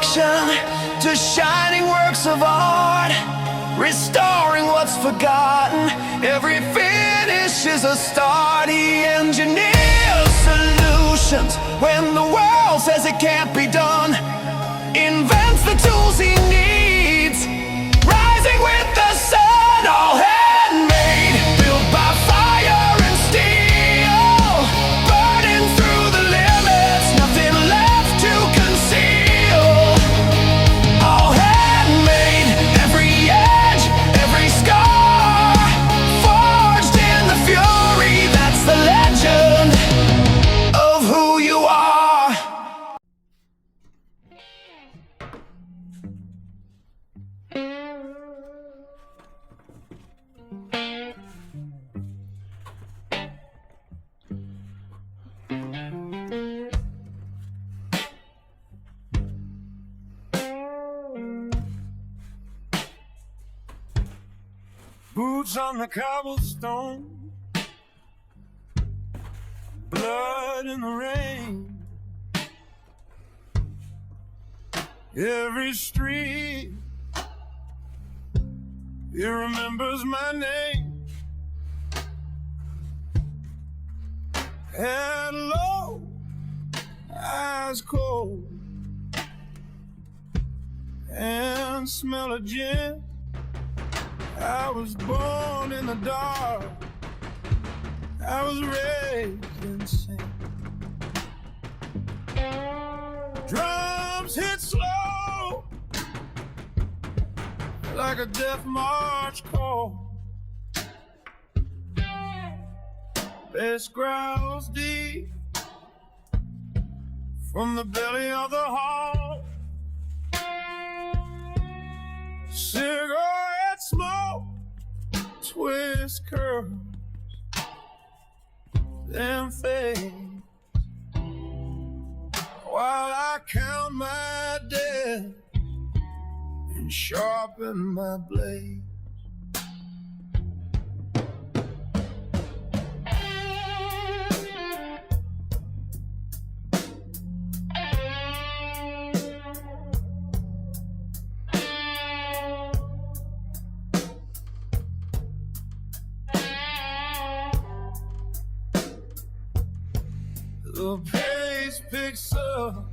destruction to shining works of art, restoring what's forgotten. Every finish is a start. He engineers solutions when the world says it can't be done. Invents the tools he needs, rising with the sun. All handmade, built by fire and steel, burning through the limits, nothing left to conceal. All handmade, every edge, every scar, forged in the fury. That's the legend of who you are. Boots on the cobblestone, blood in the rain. Every street, it remembers my name. Head low, eyes cold, and smell of gin. I was born in the dark, I was raised in sin. Drums hit slow, like a death march call. Bass growls deep from the belly of the hall. Cigarette smoke, twist curls, then fade, while I count my dead and sharpen my blade. The pace picks up,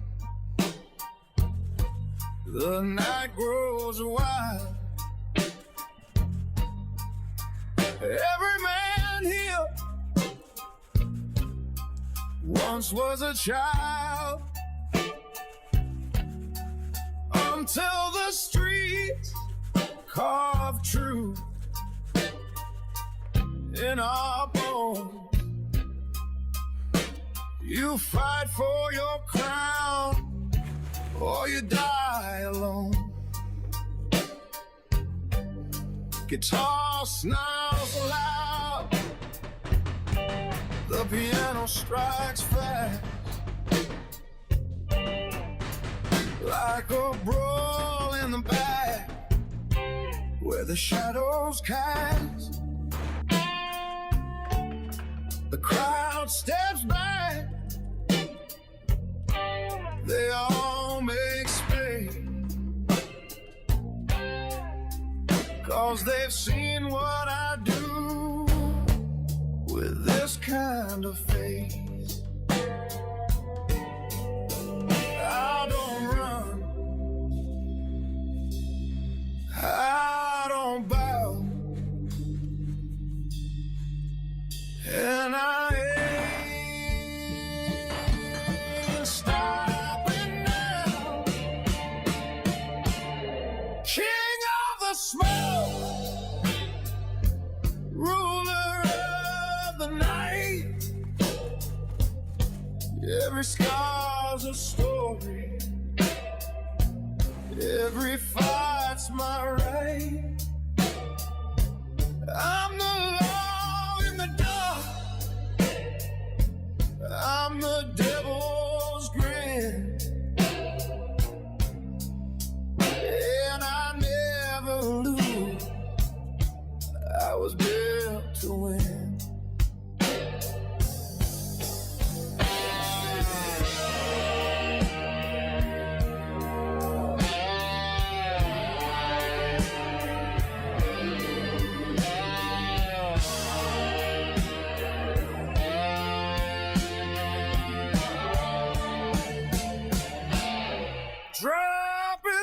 the night grows wild. Every man here once was a child, until the streets carve truth in our bones. You fight for your crown, or you die alone. Guitar snarls loud, the piano strikes fast, like a brawl in the back, where the shadows cast. The crowd steps back, they all make space, 'cause they've seen what I do with this kind of face. I don't run, I don't bow, and I ain't stopping now. King of the smoke, ruler of the night. Every scar's a story, every fight's my right. I'm the law in the dark, I'm the devil's grin, and I never lose. I was built to win.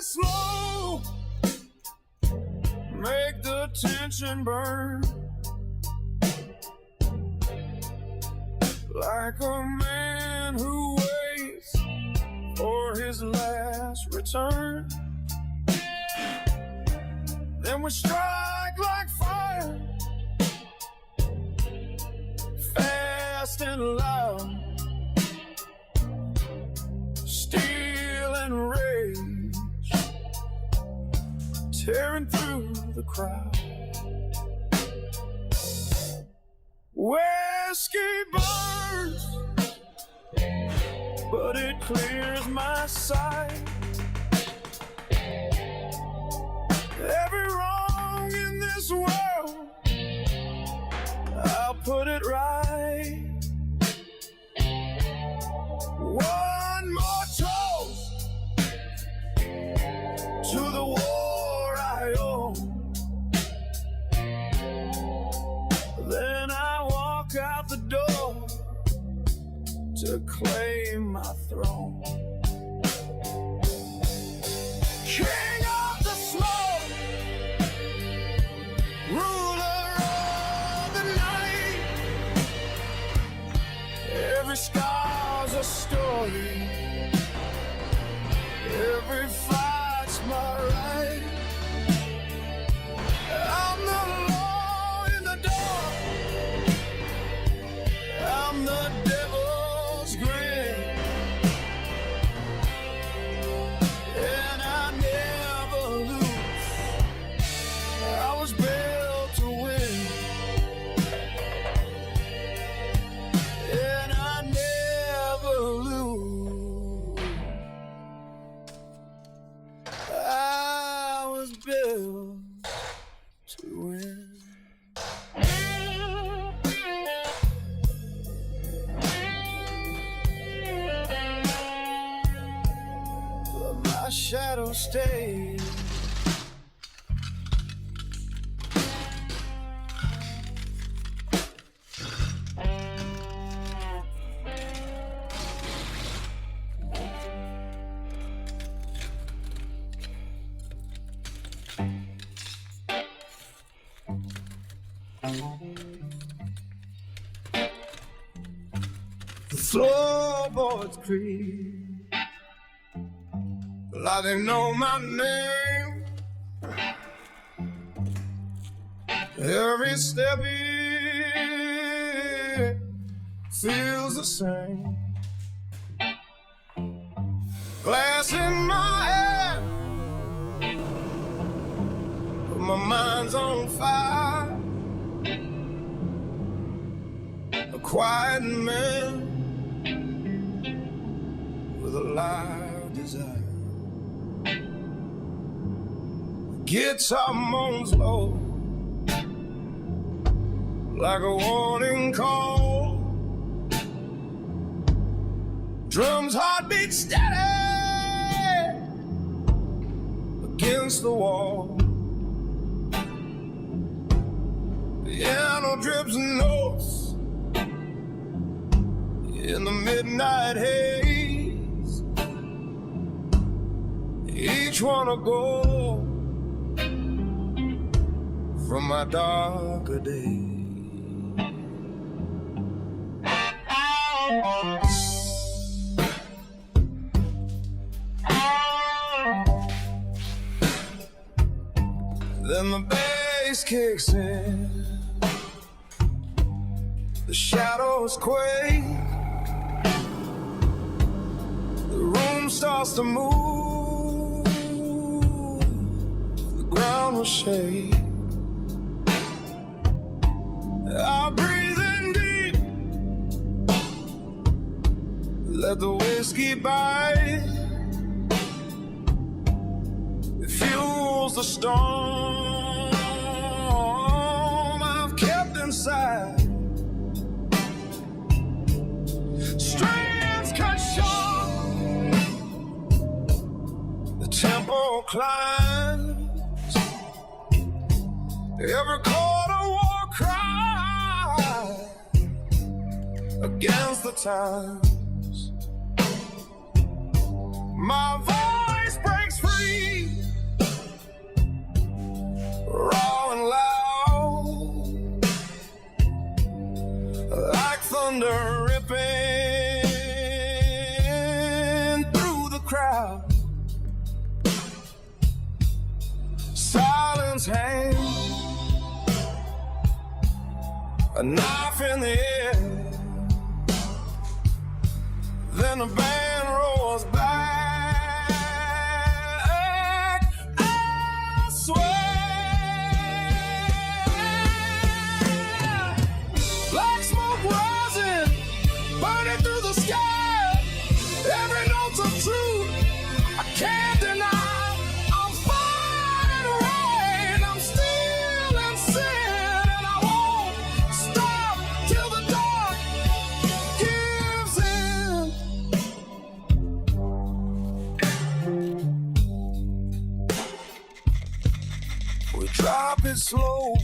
slow, make the tension burn. Like a man who waits for his last return. Then we strike like fire, fast and loud, steel and rage, tearing through the crowd. Whiskey burns, but it clears my sight. Every wrong in this world, I'll put it right. One more toast to the war I own. Then I walk out the door to claim my throne. King of the smoke, ruler of the night. Every scar's a story, every fight's my right. I'm the law in the dark, I'm the devil's grin, and I never lose. I was built to win, and I never lose. I was built to win. But my shadow stays. The floorboards creak like they know my name. Every step it feels the same. Glass in my hand, but my mind's on fire. A quiet man with a loud desire. Guitar moans low like a warning call. Drums heartbeat steady against the wall. Piano drips notes in the midnight haze. Each one a goal from my darker days. Then the bass kicks in, the shadows quake, the room starts to move, the ground will shake. I breathe in deep, let the whiskey bite. It fuels the storm I've kept inside. Strings cut short, the tempo climbs. Every chord a war cry against the times. My voice breaks free thunder ripping through the crowd. Silence hangs, a knife in the air. Then the band roars back. I swear, black smoke rising, burning through the sky. Every note's of truth, I can't deny. I'm fighting rain, I'm still in sin, and I won't stop till the dark gives in. We drop it slow,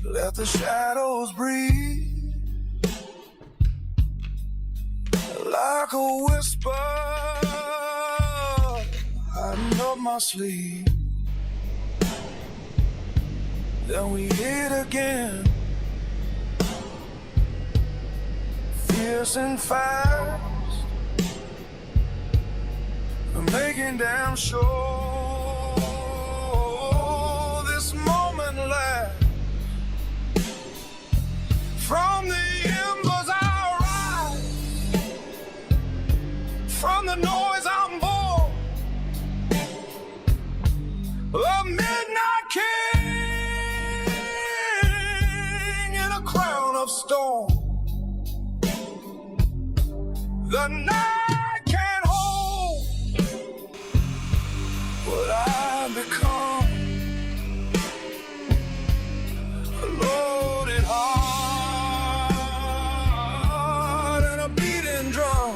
let the shadows breathe. Like a whisper hiding up my sleeve. Then we hit again, fierce and fast, making damn sure this moment lasts. From the embers I rise, from the noise I'm born, a midnight king in a crown of storm. The night can't hold what I've become. A loaded heart and a beating drum.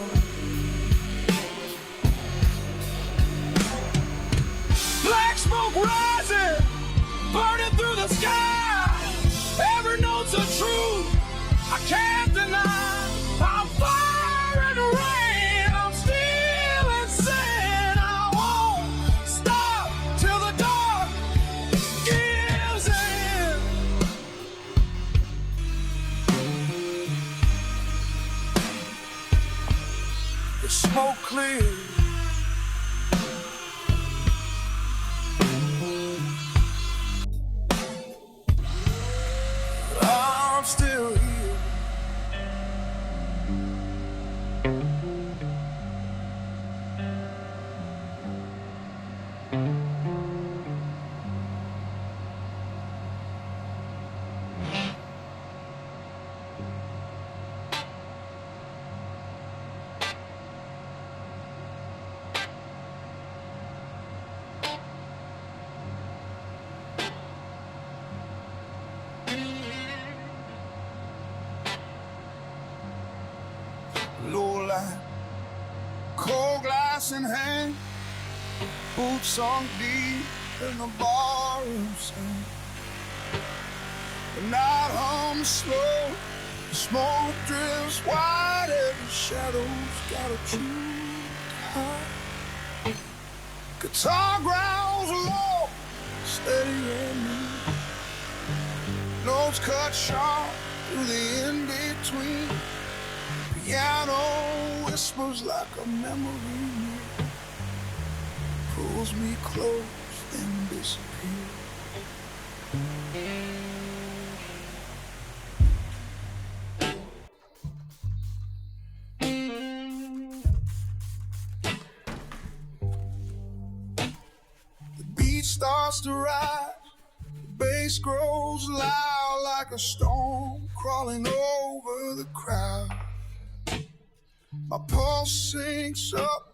Black smoke rising, burning through the sky. Every note's a truth, I can't deny. I'm fire and rain, I'm still in sin. I won't stop till the dark gives in. The smoke clears, I'm still here. Low light, cold glass in hand, boots sunk deep in the barroom sand. The night hums slow, the smoke drifts wide, every shadow's got a truth to hide. Guitar growls low, steady and neat, notes cut sharp through the in-between. Piano whispers like a memory, pulls me close, then disappears. The beat starts to rise, the bass grows loud like a storm crawling over the crowd. My pulse syncs up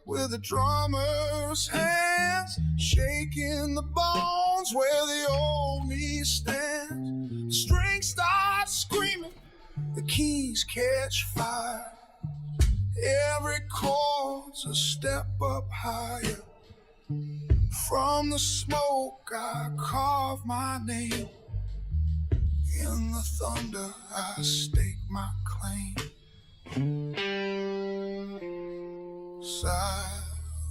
with the drummer's hands, shaking the bones where the old me stands. The strings start screaming, the keys catch fire. Every chord's a step up higher. From the smoke I carve my name. In the thunder I stake my claim.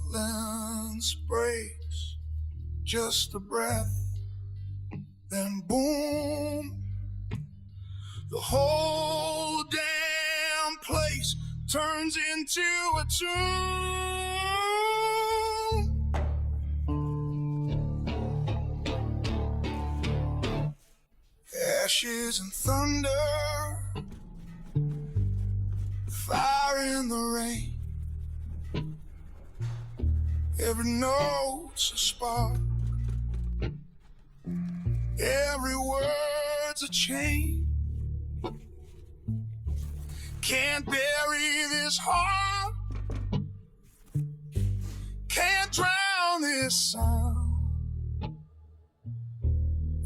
Silence breaks, just a breath, then boom, The whole damn place turns into a tomb. Ashes and thunder, fire in the rain. Every note's a spark, every word's a chain. Can't bury this heart, can't drown this sound.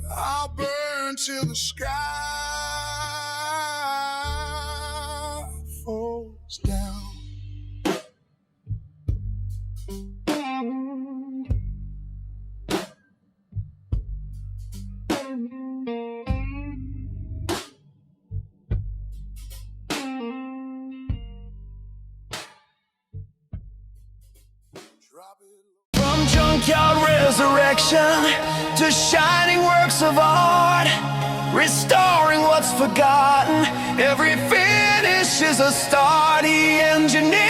I'll burn till the sky falls down. From junkyard resurrection to shining works of art, restoring what's forgotten. Every finish is a start. He engineered